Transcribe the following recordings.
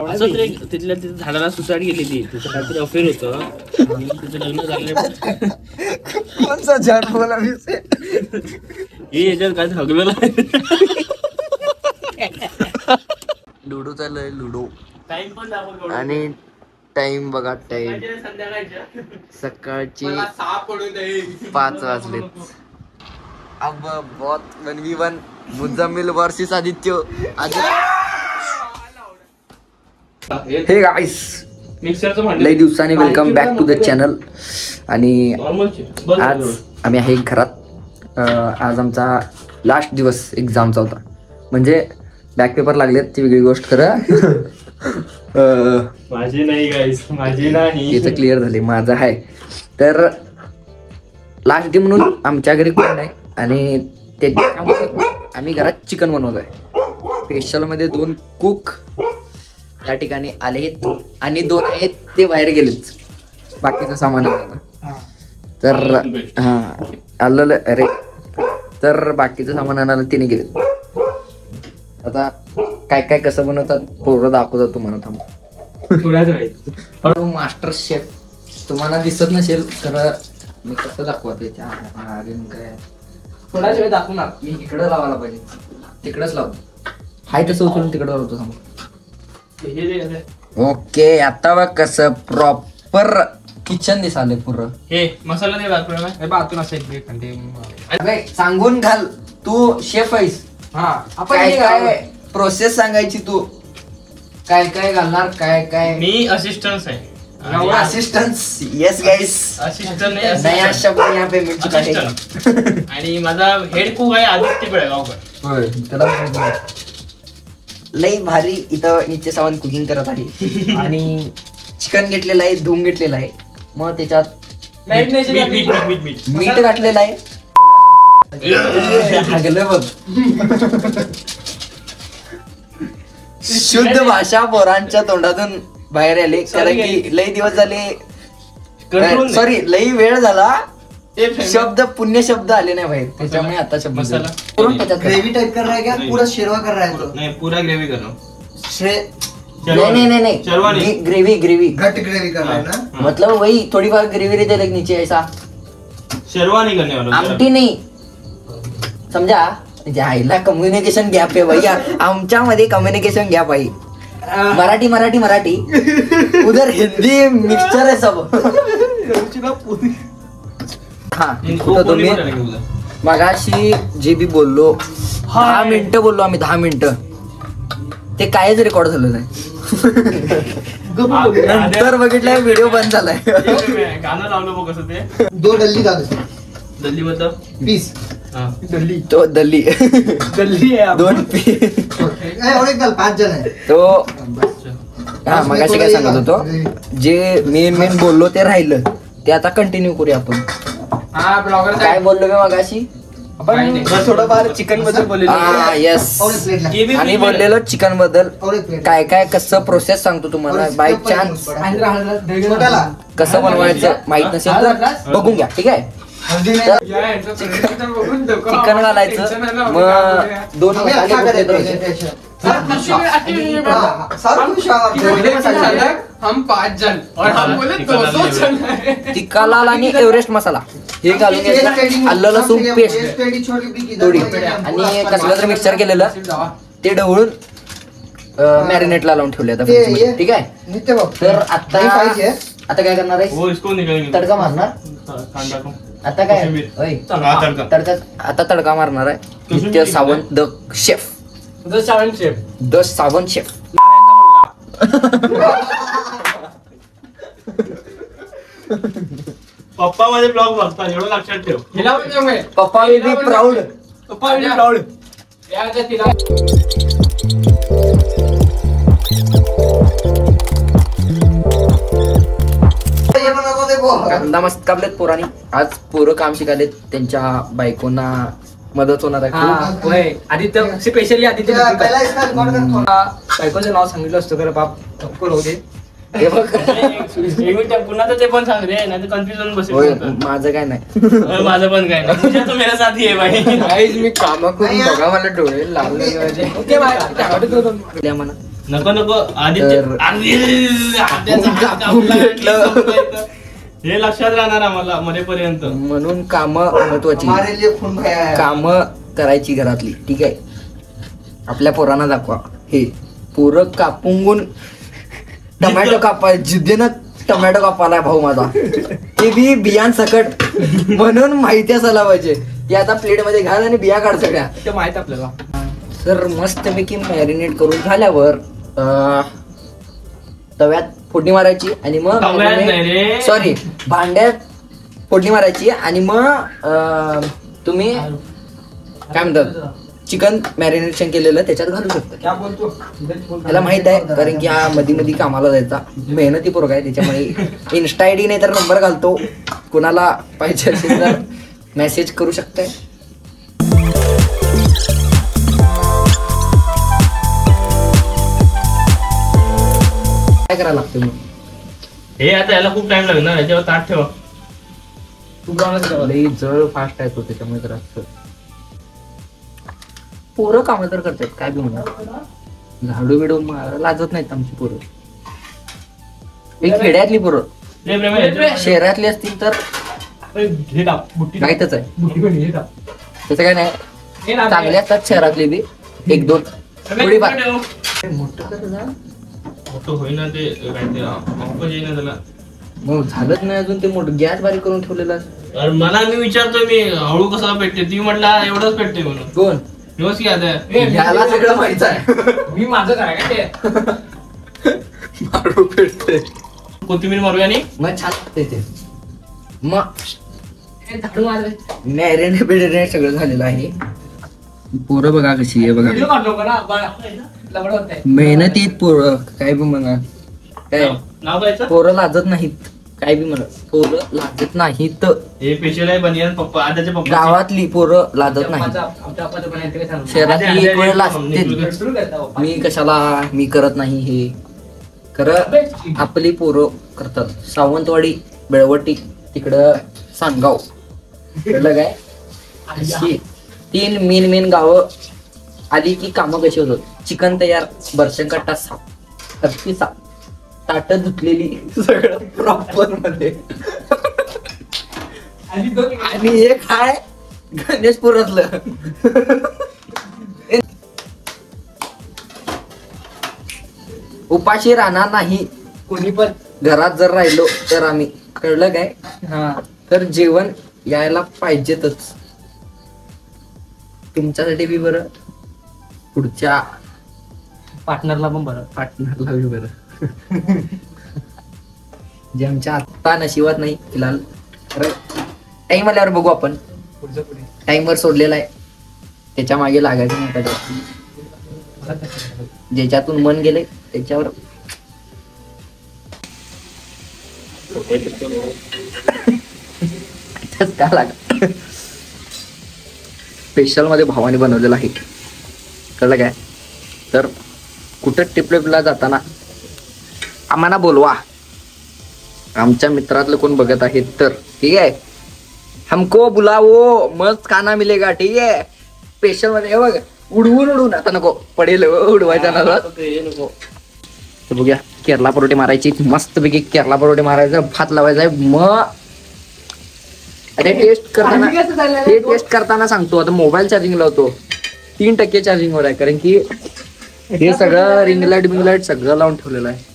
असं तरी तिथल्या तिथे झाडाला सुसाईड गेली ती, तिचं काहीतरी अफेअर होतं आणि तिचं लग्न झालं. कोणचा झाड बोला हे याच्यात काय हगलेलं आहे. लुडो चाललंय लुडो. टाइम पण दाखव आणि टाइम बघा, टाइम संध्याकाळच्या सकाळची 5 वाजलेत. अब बहुत 1v1 मुझम्मिल वर्सेस आदित्य. हे गाइस, लई दिवसांनी welcome back to the channel. आणि आज आम्ही आहे घरात. आज आमचा लास्ट दिवस एक्झामचा होता. म्हणजे बॅक पेपर लागलेत ती वेगळी गोष्ट. खरं माझी नाही गाईस, माझी नाही. याचं क्लिअर झाले, माझं आहे. तर लास्ट डे म्हणून आमच्या घरी कोण नाही आणि त्याच्यामुळे आम्ही घरात चिकन बनवतोय. स्पेशल मध्ये 2 कुक त्या ठिकाणी आलेत आणि 2 आहेत ते बाहेर गेलेत बाकीचं सामान आणायला. तर हा आलं अरे, तर बाकीचं सामान आणायला तिने गेलेत. आता काय काय कसं बनवतात पोरं दाखवतात तुम्हाला. थांबा. मास्टर शेफ तुम्हाला दिसत नसेल तर मी कसं दाखवते. काय थोडाच वेळ दाखवणार. मी इकडं लावायला पाहिजे, तिकडच लावतो. हाय तसं उचलून तिकडं लावतो. थांबा. ओके, आता बघ कसं प्रॉपर किचन दिसाले पुरं. हे मसाला नाही बातून अरे सांगून घाल, तू शेफ आहेस. काय काय प्रोसेस सांगायची तू. काय काय घालणार, काय काय. मी असिस्टंट आहे. असिस्टन्स. येस गाईस, असिस्टंट नया शब्द यहाँ पे मिल चुका है. आणि माझा हेड कुक आहे आदित्य बेळगावकर. लई भारी इथं नित्य सावंत कुकिंग करत आहे. आणि चिकन घेतलेलं आहे, धुवून घेतलेलं आहे. मग त्याच्यात मीठ घातलेलं आहे. हागलं बघ. शुद्ध भाषा पोरांच्या तोंडातून बाहेर आले. कारण की लई दिवस झाले, सॉरी लई वेळ झाला, शब्द पुण्य शब्द आले नाही बाहेर. त्याच्यामुळे आता शब्द ग्रेवी टाइप कर रहा है क्या, पूरा शेरवा कर रहा है तो? नहीं, पूरा ग्रेवी कर रहा हूँ. नहीं ग्रेवी घट ग्रेवी कर रहा है ना. मतलब वही थोड़ी बार ग्रेवी रहते लेकिन नीचे ऐसा शेरवा नहीं करने वाला. आमटी नहीं, समझा. जायला कम्युनिकेशन गॅप आहे भाई. आमच्यामध्ये कम्युनिकेशन गॅप आहे. मराठी मराठी मराठी, उधर हिंदी मिक्सचर है सब. हा तुम्ही मगाशी जे बी बोललो 10 मिनिटं बोललो आम्ही. 10 मिनिटं ते कायच रेकॉर्ड झालं नाही. नंतर बघितलं व्हिडिओ बंद झालाय. गाणं लावलं बघ कसं ते. 2 डल्ली डाल. दल्ली मतलब पीस. दल्ली तो दल्ली है. 2 पीस. और एक डाल. 5 जण आहे तो हा मगाशी काय सांगत होतो, जे मेन बोललो ते राहिलं ते आता कंटिन्यू करूया आपण. काय बोललो मी मगाशी. आपण थोडंफार चिकन बद्दल बोललेलो. येस, और एक प्लेट ला. आणि बोललेलो चिकन बद्दल. और एक प्लेट. काय काय कसं प्रोसेस सांगतो तुम्हाला. बाय चान्स छोटाला कसं बनवायचं माहित नसेल तर बघून घ्या. ठीक आहे. चिकन घालायचं, मग 2 मसाले कुठले द्यायचे. हम 5 जण और हम बोले 200 जण. तिखा लाल आणि एव्हरेस्ट मसाला हे घालून घ्यायचं. आलं लसूण पेस्ट थोडी आणि कसलं तर मिक्सर केलेलं ते ढवळून मॅरिनेटला लावून ठेवले आता फ्रीजमध्ये. ठीक आहे. तर आता काय करणार आहे, तडका मारणार. आता काय आता तडका मारणार आहे नित्य Sawant the chef. The Sawant chef. पप्पा माझे ब्लॉग बघतात एवढं लक्षात ठेव. पप्पा विल बी प्राऊड. कांदा मस्त कापलेत पोरांनी. आज पोरं काम शिकालेत, त्यांच्या बायकोंना मदत होणार आहे. आदित्य स्पेशली आदित्य बायकोचं नाव सांगितलं असतं खरं बाप होते. हे बघ एक मिनिट पुन्हा ते पण सांग रे नाही तर कन्फ्युजन होय, बसेल माझं काय नाही. माझं पण काय नाही तुझ्या तो मेरा साथी आहे भाई गाईज मी काम करून बघा मला डोळे लागले म्हणा नको नको आदित्य तर- आदित्यचा हात कापला. हे लक्षात राहणार आम्हाला मरेपर्यंत. म्हणून काम महत्वाची, हमारे लिए खून भया है. काम करायची घरातली. ठीक आहे, आपल्या पोरांना दाखवा. हे पोरं कापून टमॅटो कापाय जिद्दीनं टमॅटो कापालाय भाऊ माझा, ते बी बियाण सकट. म्हणून माहिती असायला पाहिजे की आता प्लेट मध्ये घाल आणि बिया काढ सगळ्या. ते माहित आपल्याला. तर मस्तपैकी मॅरिनेट करून झाल्यावर तव्यात फोडणी मारायची आणि तव्यात नाही रे. मग सॉरी भांड्यात फोडणी मारायची आणि मग तुम्ही काय म्हणतात चिकन मॅरिनेशन केलेलं त्याच्यात घालू शकता. त्याला माहित आहे कारण की हा मध्ये मध्ये कामाला जायचा मेहनती पोरगा आहे, त्याच्यामुळे इन्स्टा आयडी नाही तर नंबर घालतो, कुणाला पाहिजे असेल तर मेसेज करू शकताय. काय करायला लागतं मग? हे आता याला खूप टाइम लागणार याच्यावर ताट ठेवा. लई जळ फास्ट आहे तो, त्याच्यामुळे तर असतं. पोरं कामं तर करतात काय बी म्हणा, झाडू बिडू लाजत नाहीत आमची पोरं. एक खेड्यातली पोरं, रे प्रेम याच्यावर- शहरातली असतील तर हे टाक, बुट्टी टाक. माहितच आहे. बुट्टी पण हे टाक. त्याचं काय नाही, चांगले असतात शहरातले बी एक दोन थोडीफार. मोठं कसं झालं? मोठं होईना ते काय ते वापस येईना त्याला. मग झालंच नाही अजून, ते मोठं गॅस बारीक करून ठेवलेलं असतं. अरे मला मी विचारतोय मी हळू कसा पेटते, ती म्हटला एवढंच पेटते म्हणून. कोण? दिवस की आता ह्याला सगळं माहित आहे. मी माझं काय काय ते मारू पेटते. कोथिंबीर मारूया आणि मग छान लागते ते. मग मॅरिनेट बिरिनेट सगळं झालेलं आहे. पोरं बघा कशी आहे बघा, व्हिडिओ काढलो का ना बाळा? लवड होतंय. मेहनतीत पोरं काय बी म्हणा, काय नाव द्यायचं. पोरं लाजत नाहीत, काय बी म्हणा पोरं लाजत नाहीत. हे स्पेशल आहे बनियन पप्पा आद्याचे पप्पा. गावातली पोरं लाजत नाहीत, आमच्या पप्पाचं पण आहे ते काय सांगू? शहरातली एक वेळ लाजतील. सुरू करता पप्पा. मी कशाला, मी करत नाही हे. खरं आपली पोरं करतात. सावंतवाडी, बेळवटी, तिकडं सानगाव, कळलं काय? अशी 3 मेन गावं आली की कामं कशी होतात. चिकन तयार, बर्शन कट्टा साफ, अगदी साफ, ताट धुतलेली, सगळं प्रॉपर मध्ये. आणि एक आहे गणेशपुरातलं. उपाशी राहणार नाही कोणी पण. घरात जर राहिलो तर आम्ही, कळलं काय? हा, तर जेवण यायला पाहिजेतच तुमच्यासाठी बी बरं, पुढच्या पार्टनरला पण बरं. पार्टनरला बी बरं. जे आमच्या आत्ता नशिबात नाही फिलहाल. टाइम आल्यावर बघू आपण. पुढचं पुढे. टाइमवर सोडलेला आहे, त्याच्या मागे लागायचं नाही कधी. ज्याच्यातून मन गेले त्याच्यावर का लागा. स्पेशल मध्ये भावाने बनवलेलं आहे, कळलं काय? तर कुठं ट्रिपला जाताना आम्हाला बोलवा, आमच्या मित्रातलं कोण बघत आहेत तर. ठीक आहे, हमको बुलावो मस्त खाना मिलेगा. ठीक आहे, स्पेशल मध्ये. हे बघ उडवून आता नको पडेल उडवायचा ना. तर बघूया, केरला परोठे मारायची मस्तपैकी. केरला परोठे मारायचं, भात लावायचा आहे. मग अरे टेस्ट करताना सांगतो. आता मोबाईल चार्जिंग लावतो, 3% चार्जिंग वर आहे, कारण की हे सगळं रिंग लाईट सगळं लावून ठेवलेलं आहे.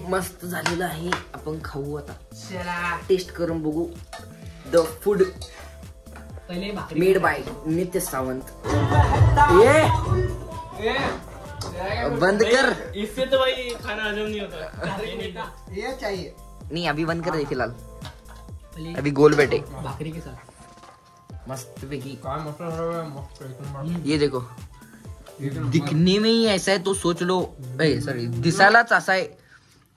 मस्त झालेलं आहे, आपण खाऊ आता. टेस्ट करून बघू. द फूड पहिले भाकरी मेड बाय नित्य सावंत. बंद कर. इससे तो भाई खाना हजम नहीं होता. ये चाहिए. नहीं अभी बंद कर दे फिलहाल, अभी गोल बैठे भाकरी के साथ मस्त पैकी. काय मस्त. ये देखो, दिखने में ही ऐसा है तो सोच लो. सॉरी, दिसायलाच असा आहे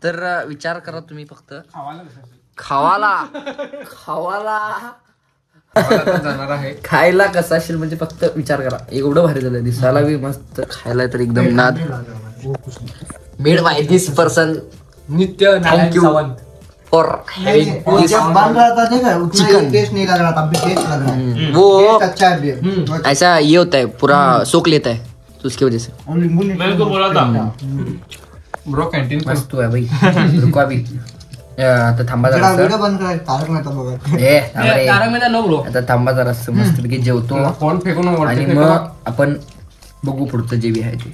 तर विचार करा तुम्ही. फक्त खावाला जाणार आहे. खायला कसा असेल म्हणजे फक्त विचार करा. एवढं भारी झालं, दिसायला बी मस्त, खायला तर एकदम नाद. मेड बाय दिस पर्सन, नित्य थँक यू फॉर वो जब बन रहा था देखा उतना चिकन. टेस्ट नहीं लग रहा था, अभी टेस्ट लग रहा है. वो टेस्ट अच्छा है अभी. ऐसा ये होता है, पूरा सोख लेता है, तो उसकी वजह से और नींबू मेरे को बोला था ब्रो कॅन्टीन मस्त आहे भाई. रुको अभी आता थांबा जरा जरा. वीडियो बंद कर, तारक मेहता बघा. थांबा रे. तारक मेहता नो ब्रो. आता थांबा जरा, मस्तपैकी जेवतो फोन फेकून आणि वरती मग फेकू. आपण बघू पुढचं जे बी आहे ते.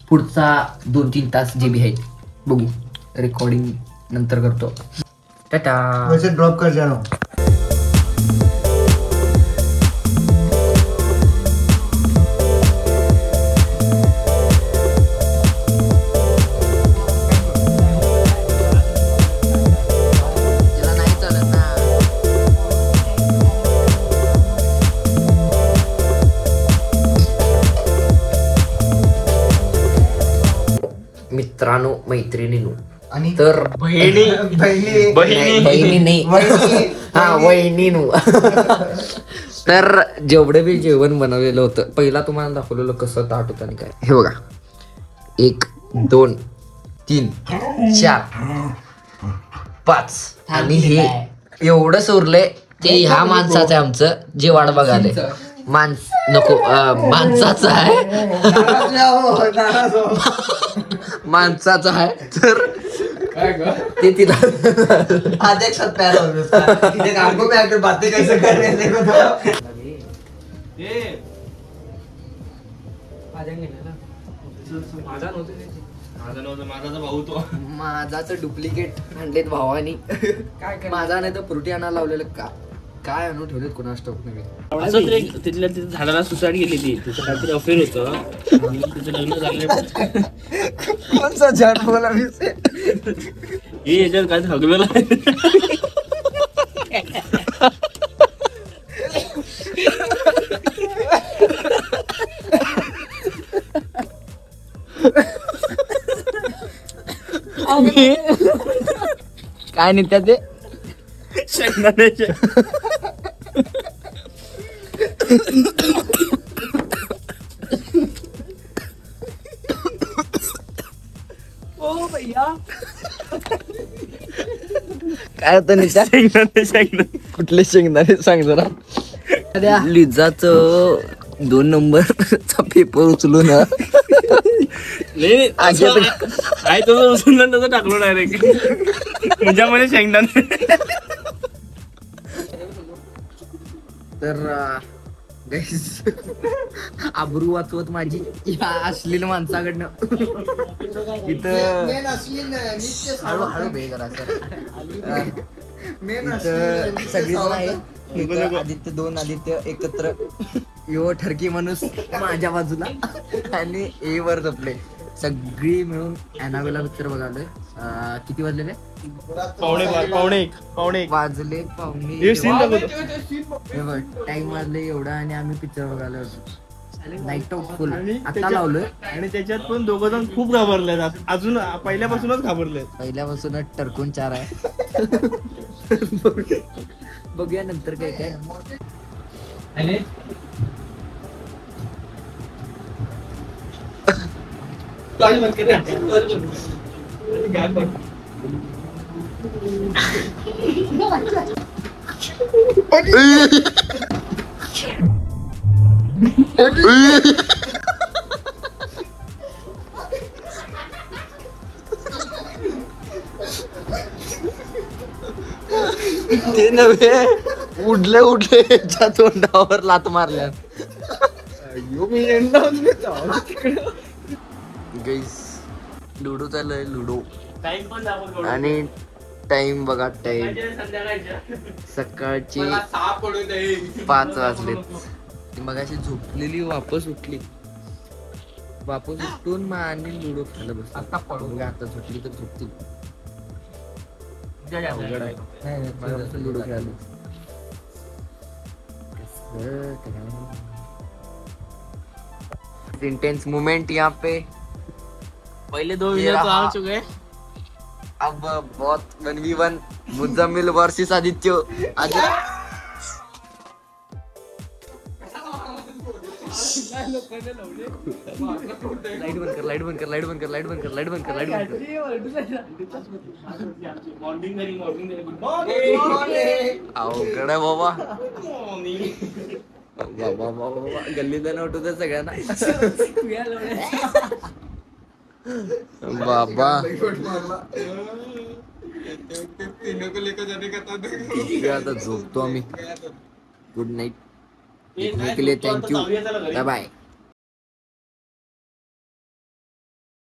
पुढचा 2-3 तास जे बी आहे बघू. रेकॉर्डिंग नंतर करतो. टाटा. वैसे ड्रॉप कर जा रहा हूँ. त्याला नाही चालत ना. मित्रांनो, मैत्रिणींनो, आणि तर बहिणी नाही, बहिणी नाही, हा वहिनीनू. तर जेवढं बी जेवण बनवलेलं होतं, पहिला तुम्हाला दाखवलेलं कसं ताट होतं आणि काय. हे बघा, 1 2 3 4 5 आणि हे एवढंच उरलंय ते ह्या माणसाचं आहे आमचं, जे वाट बघाले. नको माणसाचं आहे, माणसाचं आहे. तर ते तिला आज एक साथ पैर हो गया. देख आंखों पे आकर बातें कैसे कर रहे हैं देखो तो. माझा भाऊ तो माझाच डुप्लिकेट आणलेत भावानी. माझा नाही तर फ्रुटी आणायला लावलेलं का काय आणून ठेवलेत कोणास ठाऊक नाही. असं तर एक तिथल्या तिथे झाडाला सुसाईड गेली ती. तिचं काहीतरी अफेअर होतं आणि तिचं लग्न झालं. कोणचा झाड बोला मी से. हे याच्यात काय हगलेलं आहे. काय नाही त्या ते शेंगदाण्याचे. काय होतं नित्या? शेंगदाणे कुठले शेंगदाणे सांग जरा. लिजाच 2 नंबरचा पेपर उचलून नाही काय तसं उचलून तसं टाकलो डायरेक्ट. तुझ्यामध्ये शेंगदाणे. तर गाईस, आबरू वाचवत माझी या अश्लील माणसाकडनं इथं हळूहळू बे जरा सर. इथं सगळीजण आहेत. इथं आदित्य 2 आदित्य एकत्र, यो ठरकी माणूस माझ्या बाजूला आणि ए वर जपले. सगळी मिळून ॲनाबेला पिक्चर बघालोय. किती वाजलेले? पावणे वाजले पावणे. टाइम वाजले एवढा आणि आम्ही पिक्चर बघायला होतो. नाईट आउट फुल आता लावलोय. आणि त्याच्यात पण 2 जण खूप घाबरले. अजून पहिल्यापासूनच घाबरले. पहिल्यापासूनच टरकून 4 आहे. बघूया नंतर काय काय. ते नव्हे, उडले याच्या तोंडावर लात मारल्या. गाईस, लुडो चाललंय, लुडो. टाइम पण दाखव. आणि टाइम बघा, टाइम सकाळची 5 वाजलेत. मग अशी झोपलेली वापस उठली. वापस उठून मग आणि लुडो खेळायला बसली. आता झोपली तर झोपतील. अवघड आहे. मला असं लुडो खेळायला. इंटेंस मोमेंट यहाँ पे. पहले 2 ये वीडियो तो रहा. आ चुके हैं. अब बहुत 1v1 Muzammil versus Aditya. Light बंद कर लाईट बंद कर लाईट बंद कर लाईट बंद कर लाईट बंद कर लाईट बंद कर मॉर्निंग झाली मॉर्निंग झाली अवघड आहे बाबा बाबा बाबा गल्लीत नव्हतं सगळ्यांना बाबा आता झोपतो आम्ही गुड नाईट के लिए थँक्यू बाय बाय